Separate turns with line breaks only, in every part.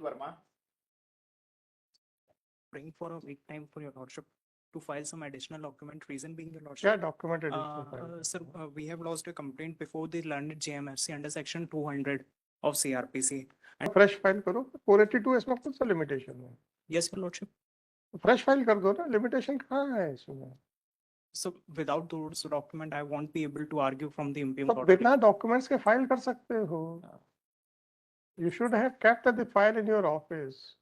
Verma.
Praying for a week time for your lordship to file some additional document. Reason being, your
क्या
lordship.
document additional file?
Sir, we have lodged a complaint before the learned JMFC under section 200 of CRPC. And
Fresh file करो 482 इसमें कौन सा limitation है?
yes, your lordship.
Fresh file कर दो ना, limitation कहाँ है इसमें?
So without those document, I won't be able to argue from the impugned
तो
authority.
बिना documents के file कर सकते हो. You should have kept the file in your office.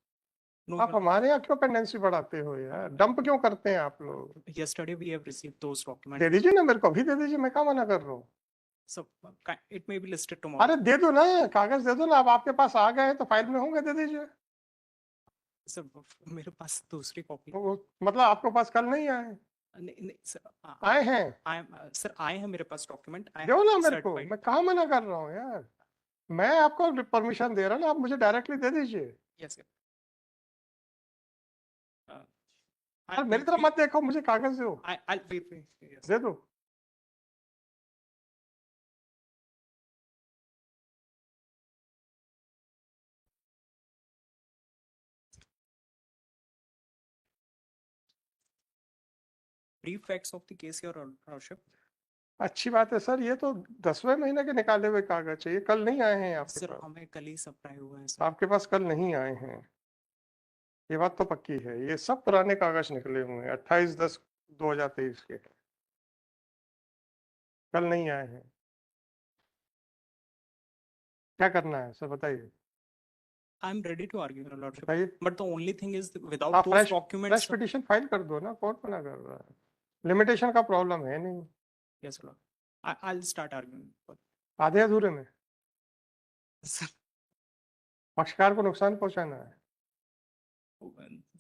No,
आप हमारे यहाँ क्यों पेंडेंसी बढ़ाते हो यार? डंप क्यों करते हैं आप लोग?
yesterday we have received those documents.
दे दीजिए ना, मेरे को अभी दे दीजिए, मैं क्या मना कर रहा हूँ?
So it may be listed tomorrow.
अरे दे दो ना, कागज दे दो ना, अब आपके पास आ गए तो फाइल में होंगे, दे दीजिए.
सर मेरे पास दूसरी कॉपी
मतलब आपके पास कल नहीं आए?
नहीं सर,
आए हैं
सर आए हैं मेरे पास डॉक्यूमेंट
दो ना मेरे को, मैं कहाँ मना कर रहा हूँ यार? मैं आपको परमिशन दे रहा हूँ ना, आप मुझे डायरेक्टली दे दीजिए.
Yes sir.
यार मेरी तरफ मत देखो, मुझे कागज दो. दे दो.
Brief facts of the case, your lordship.
अच्छी बात है सर, ये तो 10वें महीने के निकाले हुए कागज चाहिए, कल नहीं आए हैं आपके
सर
पास.
हमें कल ही सप्लाई हुआ है सर.
आपके पास कल नहीं आए हैं, ये बात तो पक्की है. ये सब पुराने कागज निकले हुए हैं 28/10/2023 के, कल नहीं आए हैं. क्या करना है सर बताइए?
I am ready to argue, your lordship.
बताइए.
But the only thing is without
आप
those documents.
Fresh petition file कर दो ना, कौन मना कर रहा है? लिमिटेशन का प्रॉब्लम है नहीं.
Yes, Lord. I'll start arguing.
आधे अधूरे में
सर
पक्षकार को नुकसान पहुंचाना है.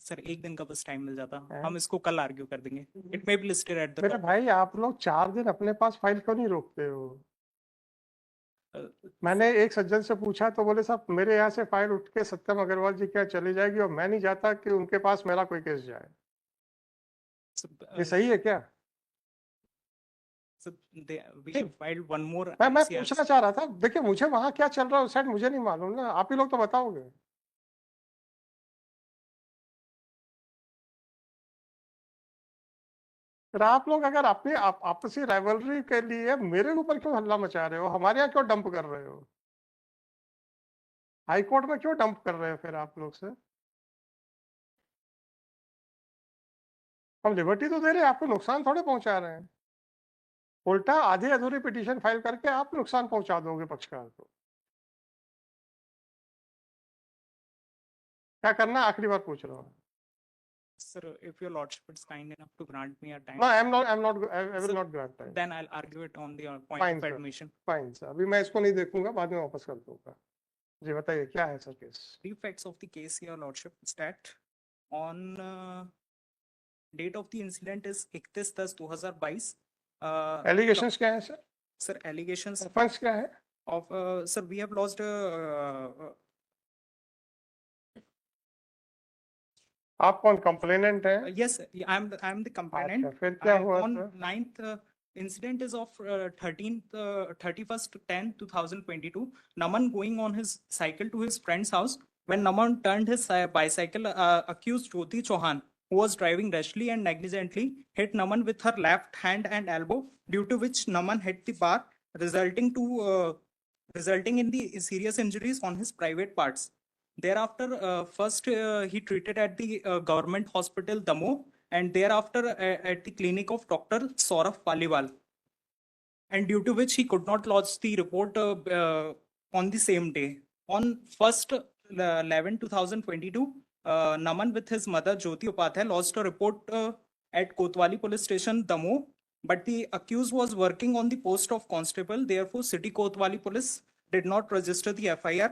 सर एक दिन का बस टाइम मिल जाता, हम इसको कल आर्ग्यू कर देंगे. It may be listed at the
मेरे भाई, आप लोग 4 दिन अपने पास फाइल क्यों नहीं रोकते हो? मैंने एक सज्जन से पूछा तो बोले साहब मेरे यहाँ से फाइल उठ के सत्यम अग्रवाल जी क्या चली जाएगी और मैं नहीं चाहता कि उनके पास मेरा कोई केस जाए. ये सही है क्या? मैं पूछना चाह रहा था. देखिए मुझे वहां क्या चल रहा है उस साइड मुझे नहीं मालूम ना, आप ही लोग तो बताओगे. फिर आप लोग अगर अपनी आपसी राइवलरी के लिए मेरे ऊपर क्यों हल्ला मचा रहे हो? हमारे यहाँ क्यों डंप कर रहे हो? हाई कोर्ट में क्यों डंप कर रहे हो फिर आप लोग से? हम लिबर्टी तो दे रहे हैं, आपको नुकसान थोड़े पहुंचा रहे हैं. उल्टा आधी अधूरी पिटीशन फाइल करके आप नुकसान पहुंचा दोगे पक्षकार को. क्या करना, आखिरी बार पूछ रहा हूँ.
Sir, if your lordship is kind enough to grant me a time.
No, I will not grant time.
Then I'll argue it on the point
Fine,
of
sir.
admission.
Fine sir, अभी मैं इसको नहीं देखूंगा, बाद में वापस कर दूंगा. जी बताइए क्या है sir case?
Three facts of the case, your lordship, is that on date of the incident is 31/10/2022.
Allegations क्या है सर?
Sir, allegations
offense क्या है?
of sir, we have lost
आप कौन कंप्लेनेंट है?
yes, I am the complainant.
अच्छा, फिर क्या हुआ
on
sir?
9th incident is of 31/10/2022. Naman going on his cycle to his friend's house. When Naman turned his bicycle, accused Jyoti Chauhan, who was driving rashly and negligently, hit Naman with her left hand and elbow, due to which Naman hit the bar, resulting in the serious injuries on his private parts. Thereafter, first he treated at the government hospital Damoh, and thereafter at the clinic of Dr. Saurabh Paliwal, and due to which he could not lodge the report on the same day. On 1/11/2022, Naman with his mother Jyoti Upadhyay lodged a report at Kotwali Police Station, Damoh, but the accused was working on the post of constable. Therefore, City Kotwali Police did not register the FIR.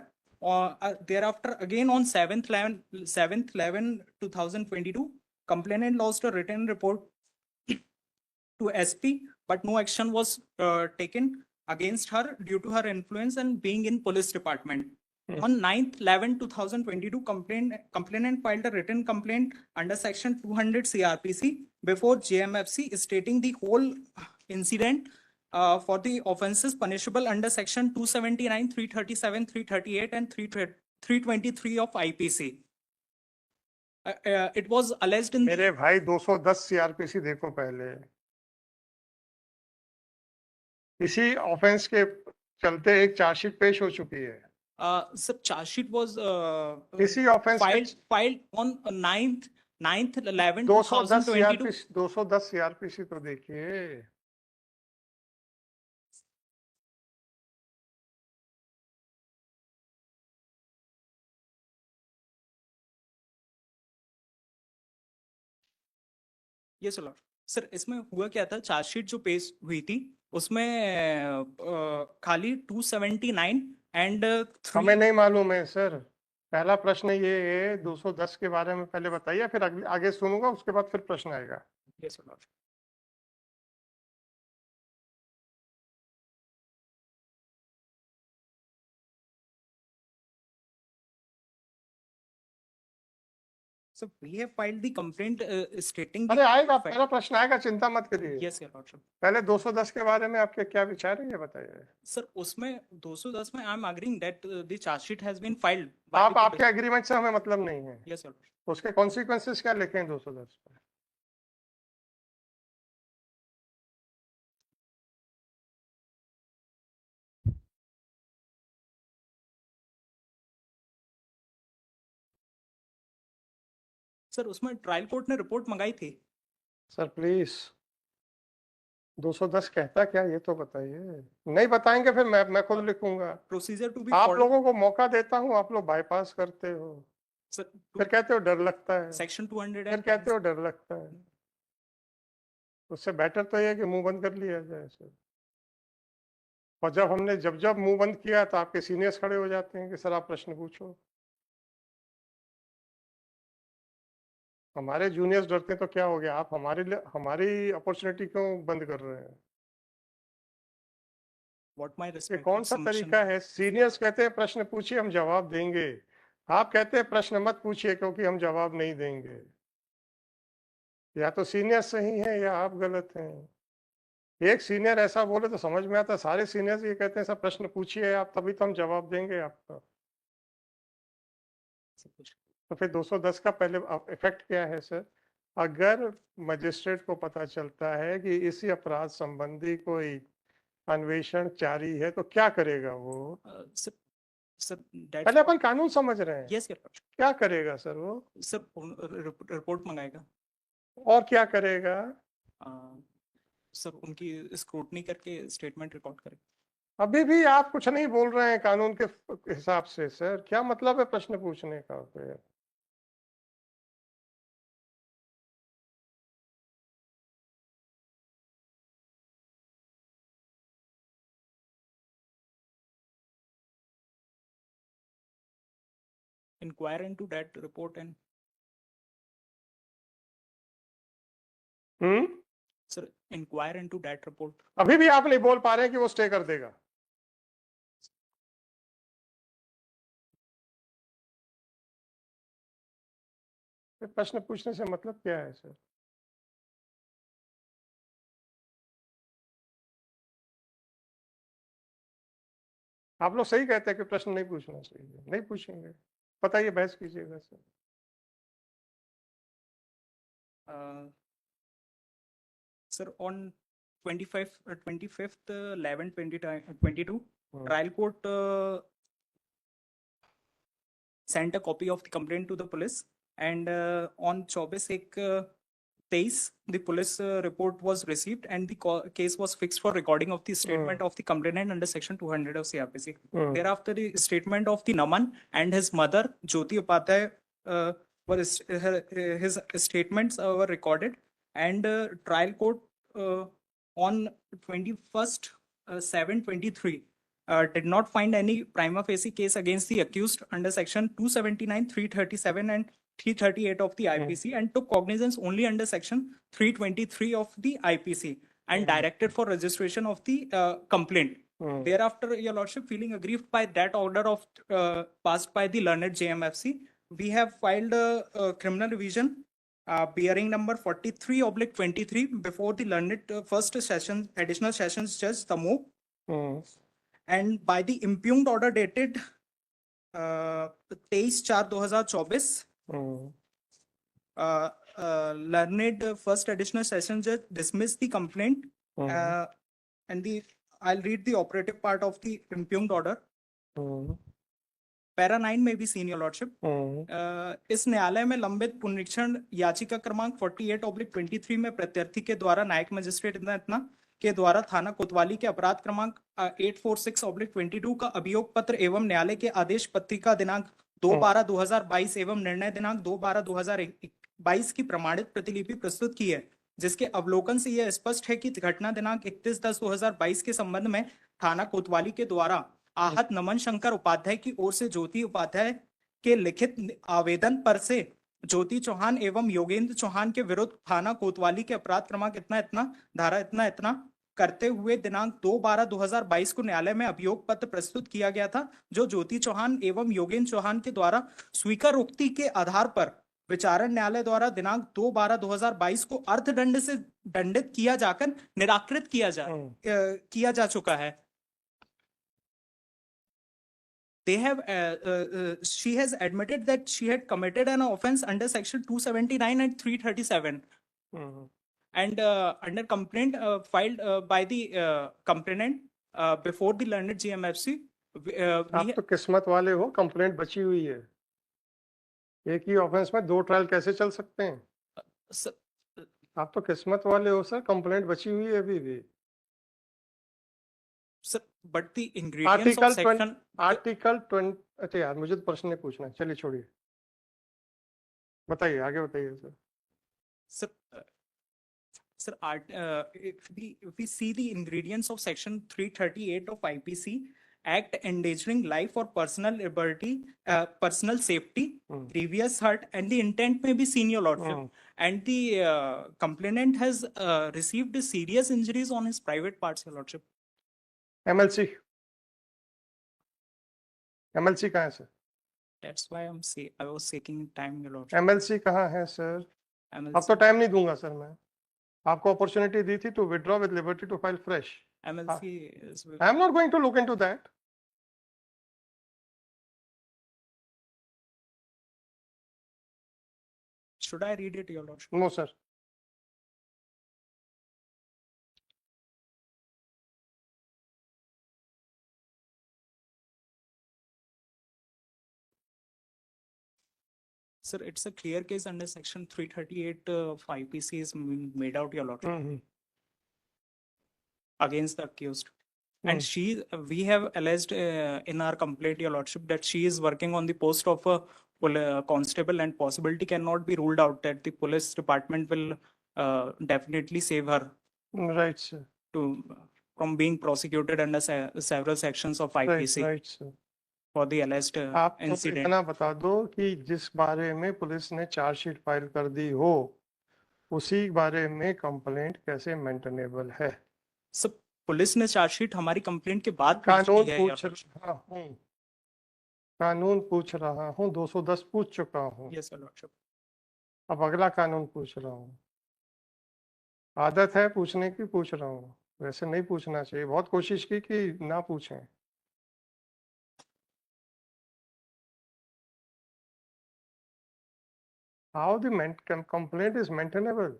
Thereafter, again on 7/11/2022, complainant lodged a written report to SP, but no action was taken against her due to her influence and being in police department. On 9/11/2022, complainant filed a written complaint under section 200 CRPC before JMFC, stating the whole incident for the offenses punishable under section 279, 337, 338, and 323 of IPC. It was alleged in
मेरे भाई 210 CrPC देखो पहले, इसी offence के चलते एक chargesheet पेश हो चुकी है।
sir, charge sheet was
इसी offence
filed on 9th 11
210
2022.
CrPC 210 CrPC तो देखिए।
ये सर इसमें हुआ क्या था, चार्जशीट जो पेश हुई थी उसमें खाली 279 एंड
हमें नहीं मालूम है सर। पहला प्रश्न ये है 210 के बारे में पहले बताइए, फिर आगे सुनूंगा, उसके बाद फिर प्रश्न आएगा।
ये sir So we have filed the complaint stating the
अरे आएगा, पहला प्रश्न आएगा, चिंता मत करिए।
yes your lordship.
पहले 210 के बारे में आपके क्या विचार है ये बताइए।
सर उसमें 210 में I am agreeing that the chargesheet has been filed.
आपके एग्रीमेंट से हमें मतलब नहीं है।
Yes sir.
उसके कॉन्सिक्वेंसेस क्या लिखे हैं 210 पर?
सर उसमें ट्रायल कोर्ट ने रिपोर्ट मंगाई थी।
सर प्लीज 210 कहता क्या ये तो बताइए। नहीं बताएंगे फिर मैं खुद लिखूंगा।
प्रोसीजर टू बी
आप लोगों को मौका देता हूं, आप लोग बाईपास करते हो।
सर
फिर कहते हो डर लगता है,
सेक्शन 200
फिर कहते हो डर लगता है। उससे बेटर तो ये है कि मुंह बंद कर लिया जाए सर। और जब मुंह बंद किया तो आपके सीनियर्स खड़े हो जाते हैं कि सर आप प्रश्न पूछो। हमारे जूनियर्स डरते तो क्या हो गया, आप हमारी अपॉर्चुनिटी क्यों बंद कर रहे हैं? ये कौन सा तरीका है? सीनियर्स कहते हैं प्रश्न पूछिए हम जवाब देंगे, आप कहते हैं प्रश्न मत पूछिए क्योंकि हम जवाब नहीं देंगे। या तो सीनियर सही है या आप गलत हैं। एक सीनियर ऐसा बोले तो समझ में आता, सारे सीनियर्स ये कहते हैं सब प्रश्न पूछिए आप, तभी तो हम जवाब देंगे आपका। तो फिर 210 का पहले इफेक्ट क्या है सर? अगर मजिस्ट्रेट को पता चलता है कि इसी अपराध संबंधी कोई अन्वेषण जारी है तो क्या करेगा वो? पहले अपन कानून समझ रहे हैं।
यस
क्या करेगा सर वो?
सर रिपोर्ट मंगाएगा।
और क्या करेगा?
सर उनकी स्क्रूटनी करके स्टेटमेंट रिकॉर्ड करेगा।
अभी भी आप कुछ नहीं बोल रहे हैं कानून के हिसाब से सर। क्या मतलब है प्रश्न पूछने का? फिर
inquire into that report and sir inquire into that report।
अभी भी आप नहीं बोल पा रहे हैं कि वो स्टे कर देगा। प्रश्न पूछने से मतलब क्या है सर? आप लोग सही कहते हैं कि प्रश्न नहीं पूछना चाहिए, नहीं पूछेंगे। बताइए, बहस कीजिएगा sir.
Sir on 25th 11 2022 trial court sent a copy of the complaint to the police and on 24/1/23 the police report was received and the case was fixed for recording of the statement of the complainant under section 200 of CRPC. Thereafter the statement of the Naman and his mother Jyoti Upadhyay his statements were recorded and trial court on 21/7/23 did not find any prima facie case against the accused under section 279, 337 and 338 of the IPC and took cognizance only under section 323 of the IPC and directed for registration of the complaint. Thereafter, Your Lordship, feeling aggrieved by that order of passed by the learned JMFC, we have filed a criminal revision bearing number 43/23 before the learned first session additional sessions judge Tamo. And by the impugned order dated 23/4/2024 learned first additional session judge dismissed the complaint, and I'll read the operative part of the impugned order. Para 9 में भी seen your lordship, इस न्यायालय में लंबित पुनरीक्षण याचिका क्रमांक 48/23 में प्रत्यर्थी के द्वारा न्यायिक मजिस्ट्रेट इतना के द्वारा थाना कोतवाली के अपराध क्रमांक 846/22 का अभियोग पत्र एवं न्यायालय के आदेश पत्रिका दिनांक 2/12/2022 एवं निर्णय दिनांक 2/12/2022 की प्रमाणित प्रतिलिपि प्रस्तुत की है, जिसके अवलोकन से यह स्पष्ट है कि घटना दिनांक 31/10/2022 के संबंध में थाना कोतवाली के द्वारा आहत नमन शंकर उपाध्याय की ओर से ज्योति उपाध्याय के लिखित आवेदन पर से ज्योति चौहान एवं योगेंद्र चौहान के विरुद्ध थाना कोतवाली के अपराध क्रमांक इतना धारा इतना करते हुए दिनांक 2/12/2022 को न्यायालय में अभियोग पत्र प्रस्तुत किया गया था, जो ज्योति चौहान एवं योगेंद्र चौहान के द्वारा स्वीकारोक्ति के आधार पर विचारण न्यायालय द्वारा दिनांक 2/12/2022 को अर्थदंड से दंडित किया जाकर निराकृत किया जा चुका है. They have she has admitted that she had committed an offense under section 279 and 337, and under complaint filed by the complainant before the learned GMFC.
आप तो किस्मत वाले हो, कंप्लेंट बची हुई है. एक ही ऑफेंस में 2 ट्रायल कैसे चल सकते हैं? आप तो किस्मत वाले हो सर, कंप्लेंट बची हुई है अभी भी.
Sir, but the ingredients of section
article 20. अच्छा यार, मुझे तो प्रश्न नहीं पूछना है, चलिए छोड़िए, बताइए, आगे बताइए sir.
Sir, if we see the ingredients of section 338 of IPC Act, endangering life or personal liberty, personal safety, grievous hurt, and the intent may be seen, your lordship, and the complainant has received serious injuries on his private parts, your lordship.
MLC कहाँ है sir?
That's why I was taking time, your lordship.
MLC कहाँ है sir?
MLC.
अब तो time नहीं दूंगा sir मैं. आपको अपॉर्चुनिटी दी थी to withdraw with liberty to file fresh.
MLC is.
I am not going to look into that.
Should I read it, your lordship?
No sir.
Sir, it's a clear case under section 338 of IPC is made out, your lordship, against the accused. And we have alleged in our complaint, your lordship, that she is working on the post of a constable, and possibility cannot be ruled out that the police department will definitely save her.
Right, sir.
From being prosecuted under several sections of IPC.
Right, sir.
For the alleged incident.
इतना बता दो कि जिस बारे में police ने chargesheet file कर दी हो, उसी बारे में कंप्लेंट कैसे मेंटेनेबल है?
सब पुलिस ने चार्जशीट हमारी कंप्लेंट के बाद
कानून पूछ रहा हूँ, 210 पूछ चुका हूँ.
Yes, Your Lordship.
अब अगला कानून पूछ रहा हूँ. आदत है पूछने की, पूछ रहा हूँ. वैसे नहीं पूछना चाहिए. बहुत कोशिश की कि ना पूछें. How the complaint is maintainable?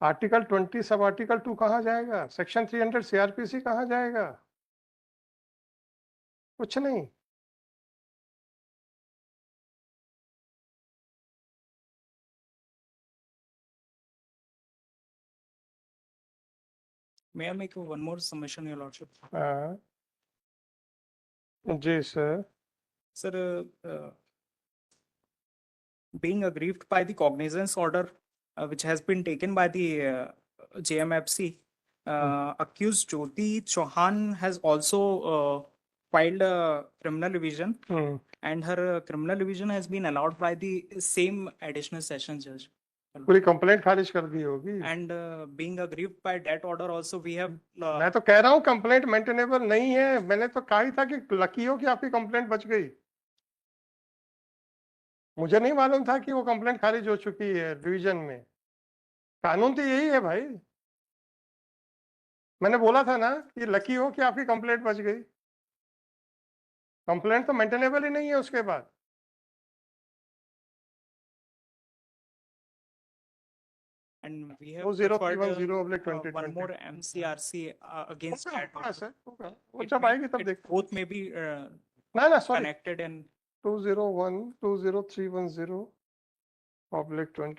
Article 20 sub article 2 कहाँ जाएगा? सेक्शन 300 CRPC कहाँ जाएगा? कुछ नहीं.
May I make one more submission, Your Lordship?
जी sir.
Sir, being aggrieved by the cognizance order which has been taken by the JMFC, accused Jyoti Chauhan has also filed a criminal revision, and her criminal revision has been allowed by the same additional session judge.
पूरी complaint खारिज कर दी होगी.
And being aggrieved by that order also we have.
मैं तो कह रहा हूँ complaint maintainable नहीं है. मैंने तो कहा ही था कि लकी हो कि आपकी कंप्लेंट बच गई. मुझे नहीं मालूम था कि वो कंप्लेंट खारिज हो चुकी है डिवीजन में. कानून तो यही है भाई. मैंने बोला था ना कि लकी हो कि आपकी कंप्लेंट बच गई. कंप्लेंट तो मेंटेनेबल ही नहीं है उसके बाद।
And we have
20310
preferred,
oblique
one
2020
more MCRC against
होगा,
that
होगा
also.
सर, होगा। वो
It
जब
may-
आएगी तब
it
देखते
both may be
ना सॉरी,
connected and
201 20310 oblique 20